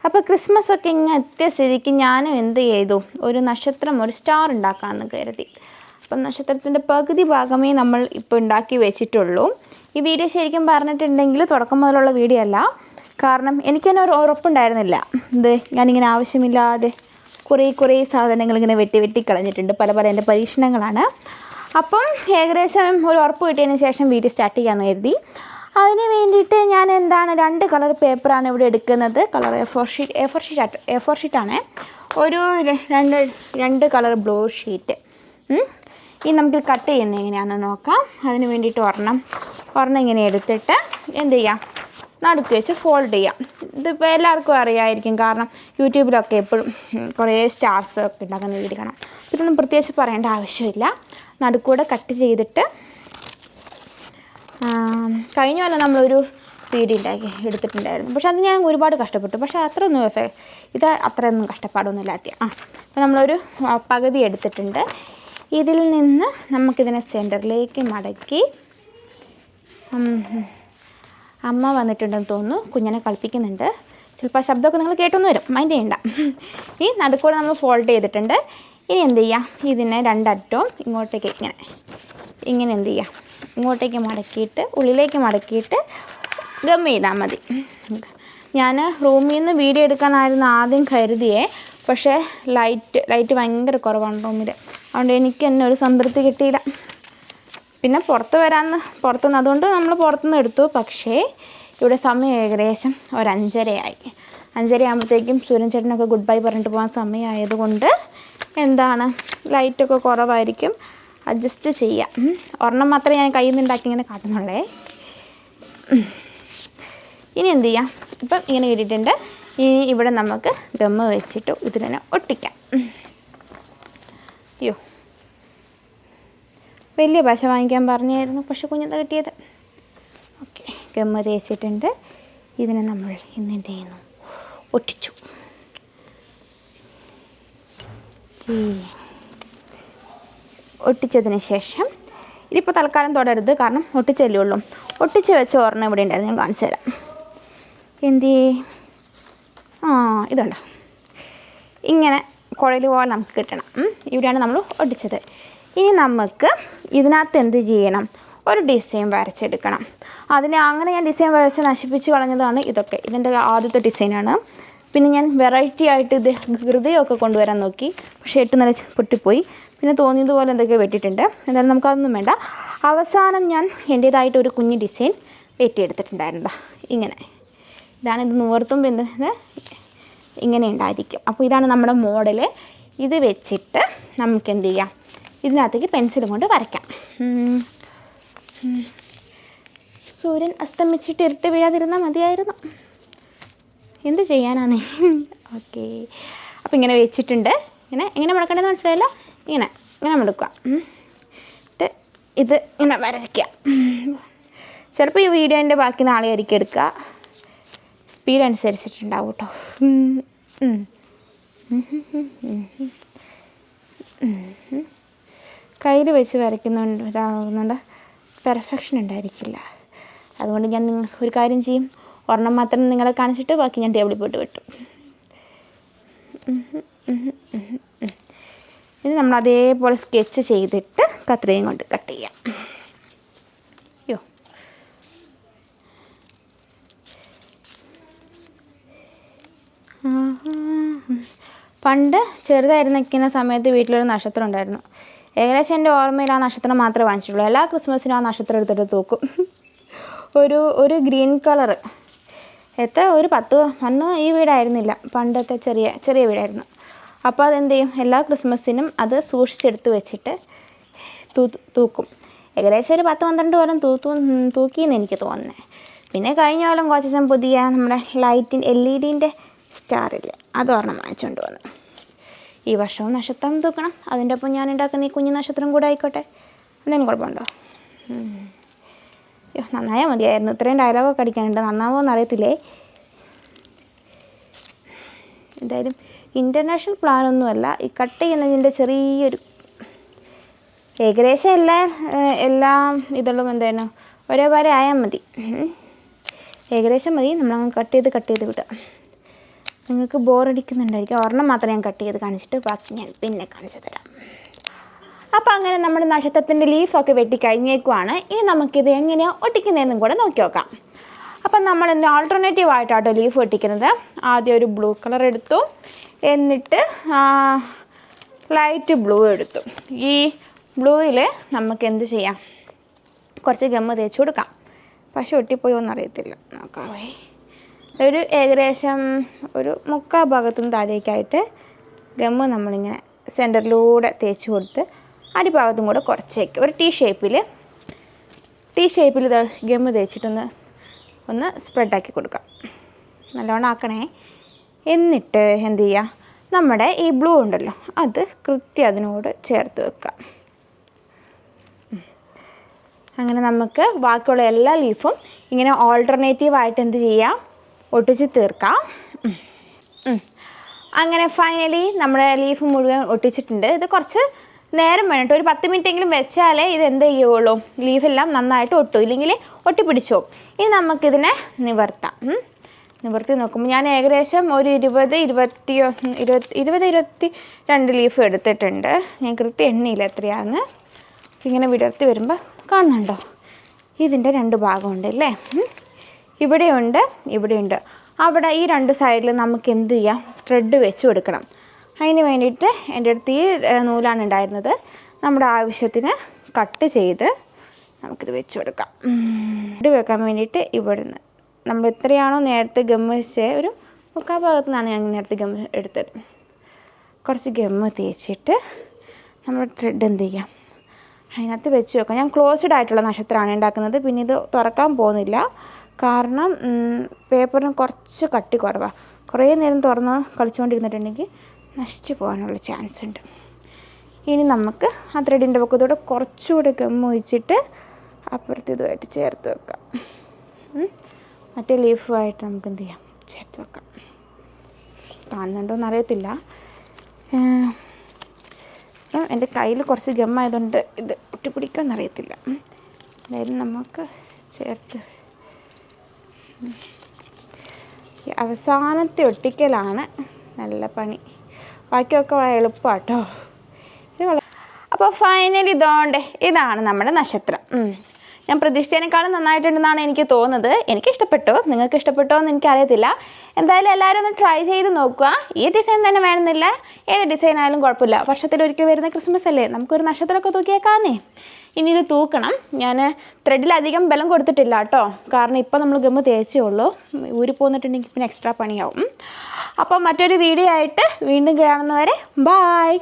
അപ്പോൾ ക്രിസ്മസൊക്കെ ഇങ്ങനെ എത്തിയ സ്ഥിതിക്ക് ഞാനും എന്ത് ചെയ്തു, ഒരു നക്ഷത്രം, ഒരു സ്റ്റാർ ഉണ്ടാക്കാമെന്ന് കരുതി. അപ്പം നക്ഷത്രത്തിൻ്റെ പകുതി ഭാഗമേ നമ്മൾ ഇപ്പോൾ ഉണ്ടാക്കി വെച്ചിട്ടുള്ളൂ. ഈ വീഡിയോ ശരിക്കും പറഞ്ഞിട്ടുണ്ടെങ്കിൽ തുടക്കം മുതലുള്ള വീഡിയോ അല്ല. കാരണം എനിക്ക് തന്നെ ഒരു ഉറപ്പുണ്ടായിരുന്നില്ല. ഞാനിങ്ങനെ ആവശ്യമില്ലാതെ കുറേ സാധനങ്ങൾ ഇങ്ങനെ വെട്ടി കളഞ്ഞിട്ടുണ്ട്. പല എൻ്റെ പരീക്ഷണങ്ങളാണ്. അപ്പം ഏകദേശം ഒരു ഉറപ്പ് കിട്ടിയതിന് ശേഷം വീഡിയോ സ്റ്റാർട്ട് ചെയ്യാമെന്ന് കരുതി. അതിന് വേണ്ടിയിട്ട് ഞാൻ 2 കളർ പേപ്പറാണ് ഇവിടെ എടുക്കുന്നത്. കളർ എ ഫോർ ഷീറ്റാണ്. ഒരു 2 കളർ ബ്ലൂ ഷീറ്റ്. ഇനി നമുക്ക് കട്ട് ചെയ്യുന്നത് എങ്ങനെയാണെന്ന് നോക്കാം. അതിന് വേണ്ടിയിട്ട് ഒരെണ്ണം ഇങ്ങനെ എടുത്തിട്ട് എന്ത് ചെയ്യാം, നടുക്ക് വെച്ച് ഫോൾഡ് ചെയ്യാം. ഇതിപ്പോൾ എല്ലാവർക്കും അറിയാമായിരിക്കും, കാരണം യൂട്യൂബിലൊക്കെ എപ്പോഴും കുറേ സ്റ്റാർസ് ഒക്കെ ഉണ്ടാക്കുന്ന വീഡിയോ കാണാം. ഇതൊന്നും പ്രത്യേകിച്ച് പറയേണ്ട ആവശ്യമില്ല. നടുക്കൂടെ കട്ട് ചെയ്തിട്ട് കഴിഞ്ഞ പോലെ നമ്മളൊരു വീഡിയോ എടുത്തിട്ടുണ്ടായിരുന്നു. പക്ഷെ അത് ഞാൻ ഒരുപാട് കഷ്ടപ്പെട്ടു. പക്ഷേ അത്രയൊന്നും കഷ്ടപ്പാടൊന്നുമില്ല. അപ്പോൾ നമ്മളൊരു പകുതി എടുത്തിട്ടുണ്ട്. ഇതിൽ നിന്ന് നമുക്കിതിനെ സെൻറ്ററിലേക്ക് മടക്കി, അമ്മ വന്നിട്ടുണ്ടെന്ന് തോന്നുന്നു, കുഞ്ഞിനെ കളിപ്പിക്കുന്നുണ്ട്. ചിലപ്പോൾ ആ ശബ്ദമൊക്കെ നിങ്ങൾ കേട്ടൊന്നും വരും, മൈൻഡ് ചെയ്യണ്ട. ഈ നടുക്കൂടെ നമ്മൾ ഫോൾഡ് ചെയ്തിട്ടുണ്ട്. ഇനി എന്ത് ചെയ്യാം, ഇതിനെ 2 അറ്റവും ഇങ്ങോട്ടേക്ക് ഇങ്ങനെ എന്ത് ചെയ്യാം, ഇങ്ങോട്ടേക്ക് മടക്കിയിട്ട് ഉള്ളിലേക്ക് മടക്കിയിട്ട് ഗം ചെയ്താൽ മതി. ഞാൻ റൂമിൽ നിന്ന് വീഡിയോ എടുക്കാനായിരുന്നു ആദ്യം കരുതിയേ. പക്ഷേ ലൈറ്റ് ഭയങ്കര കുറവാണ് റൂമിൽ. അതുകൊണ്ട് എനിക്ക് തന്നെ ഒരു സംതൃപ്തി കിട്ടിയില്ല. പിന്നെ പുറത്തുനിന്ന് അതുകൊണ്ട് നമ്മൾ പുറത്തുനിന്ന് എടുത്തു. പക്ഷേ ഇവിടെ സമയം ഏകദേശം ഒരു 5:30 ആകുമ്പോഴത്തേക്കും സൂര്യൻ ചേട്ടനൊക്കെ ഗുഡ് ബൈ പറഞ്ഞിട്ട് പോകാൻ സമയമായതുകൊണ്ട് ലൈറ്റൊക്കെ കുറവായിരിക്കും, അഡ്ജസ്റ്റ് ചെയ്യാം. ഒരെണ്ണം മാത്രമേ ഞാൻ കയ്യിൽ നിന്നുണ്ടാക്കി ഇങ്ങനെ കാട്ടുന്നുള്ളേ. ഇനി എന്ത് ചെയ്യാം, ഇപ്പം ഇങ്ങനെ ഇട്ടിട്ടുണ്ട്. ഇനി ഇവിടെ നമുക്ക് ഗമ്മ് വെച്ചിട്ട് ഇതിനെ ഒട്ടിക്കാം. വലിയ പശ വാങ്ങിക്കാൻ പറഞ്ഞായിരുന്നു, പക്ഷെ കുഞ്ഞെന്താ കിട്ടിയത്. ഓക്കെ, ഗമ്മ് തേച്ചിട്ടുണ്ട്. ഇതിനെ നമ്മൾ എന്ത് ചെയ്യുന്നു, ഒട്ടിച്ചു. ഒട്ടിച്ചതിന് ശേഷം ഇതിപ്പോൾ തൽക്കാലം തൊടരുത്, കാരണം ഒട്ടിച്ചല്ലേ ഉള്ളൂ. ഒട്ടിച്ച് വെച്ച ഒരെണ്ണം ഇവിടെ ഉണ്ടായിരുന്നു, ഞാൻ കാണിച്ചു തരാം. ഇതുണ്ടോ, ഇങ്ങനെ കുഴൽ പോലെ നമുക്ക് കിട്ടണം. ഇവിടെയാണ് നമ്മൾ ഒട്ടിച്ചത്. ഇനി നമുക്ക് ഇതിനകത്ത് എന്ത് ചെയ്യണം, ഒരു ഡിസൈൻ വരച്ചെടുക്കണം. അങ്ങനെ ഞാൻ ഡിസൈൻ വരച്ച് നശിപ്പിച്ച് കളഞ്ഞതാണ് ഇതൊക്കെ. ഇതിൻ്റെ ആദ്യത്തെ ഡിസൈനാണ്. പിന്നെ ഞാൻ വെറൈറ്റി ആയിട്ട് ഇത് ഹൃദയമൊക്കെ കൊണ്ടുവരാൻ നോക്കി, പക്ഷേ 8 നില പൊട്ടിപ്പോയി. പിന്നെ തോന്നിയതുപോലെ എന്തൊക്കെയോ വെട്ടിയിട്ടുണ്ട്. എന്തായാലും നമുക്കതൊന്നും വേണ്ട. അവസാനം ഞാൻ എൻ്റേതായിട്ട് ഒരു കുഞ്ഞ് ഡിസൈൻ വെട്ടിയെടുത്തിട്ടുണ്ടായിരുന്നതാ. ഇതാണ്. ഇത് നിവർത്തുമ്പോൾ ഇങ്ങനെ ഉണ്ടായിരിക്കും. അപ്പോൾ ഇതാണ് നമ്മുടെ മോഡൽ. ഇത് വെച്ചിട്ട് നമുക്ക് എന്ത് ചെയ്യാം, ഇതിനകത്തേക്ക് പെൻസിലും കൊണ്ട് വരയ്ക്കാം. സൂര്യൻ അസ്തമിച്ചിട്ട് ഇരുട്ട് വീഴാതിരുന്നാൽ മതിയായിരുന്നു. എന്ത് ചെയ്യാനാണ്. ഓക്കെ, അപ്പോൾ ഇങ്ങനെ വെച്ചിട്ടുണ്ട്. എങ്ങനെ മുടക്കേണ്ടതെന്ന് മനസ്സിലായല്ലോ. ഇങ്ങനെ മുടക്കുക. ഇത് ഇങ്ങനെ വരയ്ക്കുക. ചിലപ്പോൾ ഈ വീഡിയോൻ്റെ ബാക്കി നാളെ ആയിരിക്കും എടുക്കുക. സ്പീഡ് അനുസരിച്ചിട്ടുണ്ടാവും കേട്ടോ. കയ്യിൽ വെച്ച് വരയ്ക്കുന്നുണ്ട് പെർഫെക്ഷൻ ഉണ്ടായിരിക്കില്ല. അതുകൊണ്ട് ഞാൻ ഒരു കാര്യം ചെയ്യും, ഒരെണ്ണം മാത്രം നിങ്ങളെ കാണിച്ചിട്ട് ബാക്കി ഞാൻ ടേബിളിൽ പോയിട്ട് വെട്ടും. ഇത് നമ്മൾ അതേപോലെ സ്കെച്ച് ചെയ്തിട്ട് കത്രികയും കൊണ്ട് കട്ട് ചെയ്യാം. പണ്ട് ചെറുതായിരുന്നിരിക്കുന്ന സമയത്ത് വീട്ടിലൊരു നക്ഷത്രം ഉണ്ടായിരുന്നു. ഏകദേശം എൻ്റെ ഓർമ്മയിൽ ആ നക്ഷത്രം മാത്രമേ വാങ്ങിച്ചിട്ടുള്ളൂ. എല്ലാ ക്രിസ്മസിനും ആ നക്ഷത്രം എടുത്തിട്ട് തൂക്കും. ഒരു ഗ്രീൻ കളറ്. ഒരു 10 അന്ന് ഈ വീടായിരുന്നില്ല, പണ്ടത്തെ ചെറിയ വീടായിരുന്നു. അപ്പോൾ അതെന്ത് ചെയ്യും, എല്ലാ ക്രിസ്മസിനും അത് സൂക്ഷിച്ചെടുത്ത് വെച്ചിട്ട് തൂക്കും. ഏകദേശം ഒരു 10-12 കൊല്ലം തൂക്കിയെന്ന് എനിക്ക് തോന്നുന്നത്. പിന്നെ കഴിഞ്ഞ കൊല്ലം കുറച്ച് ദിവസം പുതിയ നമ്മുടെ LED സ്റ്റാറില്ല, അത് ഒരെണ്ണം വാങ്ങിച്ചുകൊണ്ട് വന്നു. ഈ വർഷവും നക്ഷത്രം തൂക്കണം. അതിൻ്റെ ഒപ്പം ഞാൻ ഉണ്ടാക്കുന്ന ഈ കുഞ്ഞു നക്ഷത്രം കൂടെ ആയിക്കോട്ടെ. എന്തെങ്കിലും കുഴപ്പമുണ്ടോ? നന്നായാൽ മതിയായിരുന്നു. ഇത്രയും ഡയലോഗൊക്കെ അടിക്കാനുണ്ട്, നന്നാവോ എന്നറിയത്തില്ലേ. എന്തായാലും ഇൻ്റർനാഷണൽ പ്ലാനൊന്നുമല്ല. ഈ കട്ട് ചെയ്യുന്നതിൻ്റെ ചെറിയൊരു ഏകദേശം എല്ലാം ഇതുള്ളും ഒരേപോലെ ആയാൽ മതി. ഏകദേശം മതി. നമ്മളങ്ങ് കട്ട് ചെയ്ത് വിടാം. നിങ്ങൾക്ക് ബോറടിക്കുന്നുണ്ടായിരിക്കും. ഒരെണ്ണം മാത്രം ഞാൻ കട്ട് ചെയ്ത് കാണിച്ചിട്ട് ബാക്കി ഞാൻ പിന്നെ കാണിച്ചു തരാം. അപ്പോൾ അങ്ങനെ നമ്മുടെ നക്ഷത്രത്തിൻ്റെ ലീഫൊക്കെ വെട്ടി കഴിഞ്ഞേക്കുവാണ്. ഇനി നമുക്കിത് എങ്ങനെയാണ് ഒട്ടിക്കുന്നതെന്നും കൂടെ നോക്കി നോക്കാം. അപ്പം നമ്മൾ ഇതിൻ്റെ ആൾട്ടർനേറ്റീവ് ആയിട്ടാട്ടോ ലീഫ് ഒട്ടിക്കുന്നത്. ആദ്യം ഒരു ബ്ലൂ കളർ എടുത്തു, എന്നിട്ട് ലൈറ്റ് ബ്ലൂ എടുത്തു. ഈ ബ്ലൂവിൽ നമുക്ക് എന്ത് ചെയ്യാം, കുറച്ച് ഗമ്മ് തേച്ച് കൊടുക്കാം. പക്ഷെ ഒട്ടിപ്പോയോ എന്നറിയത്തില്ല, നോക്കാവേ. ഒരു ഏകദേശം ഒരു 3/4 ഭാഗത്തുനിന്ന് താഴേക്കായിട്ട് ഗമ്മ് നമ്മളിങ്ങനെ സെൻറ്ററിലൂടെ തേച്ച് കൊടുത്ത് അടിഭാഗത്തും കൂടെ കുറച്ചേക്ക് ഒരു ടീ ഷേപ്പിൽ ഗമ്മ് തേച്ചിട്ടൊന്ന് സ്പ്രെഡാക്കി കൊടുക്കാം. നല്ലോണം ആക്കണേ. എന്നിട്ട് എന്ത് ചെയ്യുക, നമ്മുടെ ഈ ബ്ലൂ ഉണ്ടല്ലോ അത് കൃത്യം അതിനോട് ചേർത്ത് വെക്കാം. അങ്ങനെ നമുക്ക് ബാക്കിയുള്ള എല്ലാ ലീഫും ഇങ്ങനെ ഓൾട്ടർനേറ്റീവായിട്ട് എന്ത് ചെയ്യാം, ഒട്ടിച്ച് തീർക്കാം. അങ്ങനെ ഫൈനലി നമ്മുടെ ലീഫ് മുഴുവൻ ഒട്ടിച്ചിട്ടുണ്ട്. ഇത് കുറച്ച് നേരം വേണം, ഒരു 10 മിനിറ്റെങ്കിലും വെച്ചാലേ ഇത് എന്ത് ചെയ്യുള്ളൂ, ലീഫെല്ലാം നന്നായിട്ട് ഒട്ടും, ഇല്ലെങ്കിൽ ഒട്ടിപ്പിടിച്ചോ. ഇനി നമുക്കിതിനെ നിവർത്തി നോക്കുമ്പോൾ ഞാൻ ഏകദേശം ഒരു 22 ലീഫ് എടുത്തിട്ടുണ്ട്. ഞാൻ കൃത്യം എണ്ണയില്ല എത്രയാണെന്ന്. ഇങ്ങനെ വിടർത്തി വരുമ്പോൾ കാണുന്നുണ്ടോ, ഇതിൻ്റെ 2 ഭാഗമുണ്ട് അല്ലേ, ഇവിടെയുണ്ട്. അവിടെ ഈ 2 സൈഡിൽ നമുക്ക് എന്ത് ചെയ്യാം, ത്രെഡ് വെച്ച് കൊടുക്കണം. അതിന് വേണ്ടിയിട്ട് എൻ്റെ അടുത്ത് ഈ നൂലാണ് ഉണ്ടായിരുന്നത്. നമ്മുടെ ആവശ്യത്തിന് കട്ട് ചെയ്ത് നമുക്കിത് വെച്ച് കൊടുക്കാം. ഇത് വെക്കാൻ വേണ്ടിയിട്ട് ഇവിടുന്ന് നമ്മൾ എത്രയാണോ നേരത്തെ ഗമ്മ് വെച്ച് ഒരു 3/4 ഭാഗത്തു നിന്നാണ് ഞാൻ നേരത്തെ ഗമ്മ് എടുത്തത്. കുറച്ച് ഗമ്മ് തേച്ചിട്ട് നമ്മൾ ത്രെഡ് എന്ത് ചെയ്യാം, അതിനകത്ത് വെച്ച് വെക്കാം. ഞാൻ ക്ലോസ്ഡ് ആയിട്ടുള്ള നക്ഷത്രമാണ് ഉണ്ടാക്കുന്നത്. പിന്നെ ഇത് തുറക്കാൻ പോകുന്നില്ല, കാരണം പേപ്പറിന് കുറച്ച് കട്ടി കുറവാണ്. കുറേ നേരം തുറന്ന് കളിച്ചുകൊണ്ടിരുന്നിട്ടുണ്ടെങ്കിൽ നശിച്ചു പോകാനുള്ള ചാൻസ് ഉണ്ട്. ഇനി നമുക്ക് ആ ത്രെഡിൻ്റെ പക്കത്തോടെ കുറച്ചുകൂടെ ഗമ്മ് ഒഴിച്ചിട്ട് അപ്പുറത്ത് ഇതുമായിട്ട് ചേർത്ത് വെക്കാം. മറ്റേ ലീഫുമായിട്ട് നമുക്ക് എന്ത് ചെയ്യാം, ചേർത്ത് വെക്കാം. കാണുന്നുണ്ടോയെന്ന് അറിയത്തില്ല, എൻ്റെ കയ്യിൽ കുറച്ച് ഗമ്മായതുകൊണ്ട് ഇത് ഒട്ടിപ്പിടിക്കാമെന്ന് അറിയത്തില്ല. എന്തായാലും നമുക്ക് ചേർത്ത് അവസാനത്തെ ഒട്ടിക്കലാണ് നല്ല പണി. ബാക്കിയൊക്കെ എളുപ്പമാട്ടോ. അപ്പോൾ ഫൈനലി ഇതാണ് നമ്മുടെ നക്ഷത്രം. ഞാൻ പ്രതീക്ഷിച്ചതിനേക്കാളും നന്നായിട്ടുണ്ടെന്നാണ് എനിക്ക് തോന്നുന്നത്. എനിക്കിഷ്ടപ്പെട്ടു, നിങ്ങൾക്ക് ഇഷ്ടപ്പെട്ടോ എന്ന് എനിക്കറിയത്തില്ല. എന്തായാലും എല്ലാവരും ഒന്ന് ട്രൈ ചെയ്ത് നോക്കുക. ഈ ഡിസൈൻ തന്നെ വേണമെന്നില്ല, ഏത് ഡിസൈൻ ആയാലും കുഴപ്പമില്ല. വർഷത്തിലൊരിക്കൽ വരുന്ന ക്രിസ്മസ് അല്ലേ, നമുക്കൊരു നക്ഷത്രമൊക്കെ തൂക്കിയേക്കാന്നേ. ഇനി ഇത് തൂക്കണം. ഞാൻ ത്രെഡിലധികം ബലം കൊടുത്തിട്ടില്ല കേട്ടോ, കാരണം ഇപ്പോൾ നമ്മൾ ഗമ്മ് തേച്ചേ ഉള്ളൂ. ഊരി പോന്നിട്ടുണ്ടെങ്കിൽ പിന്നെ എക്സ്ട്രാ പണിയാവും. അപ്പോൾ മറ്റൊരു വീഡിയോ ആയിട്ട് വീണ്ടും കാണുന്നവരെ ബായ്.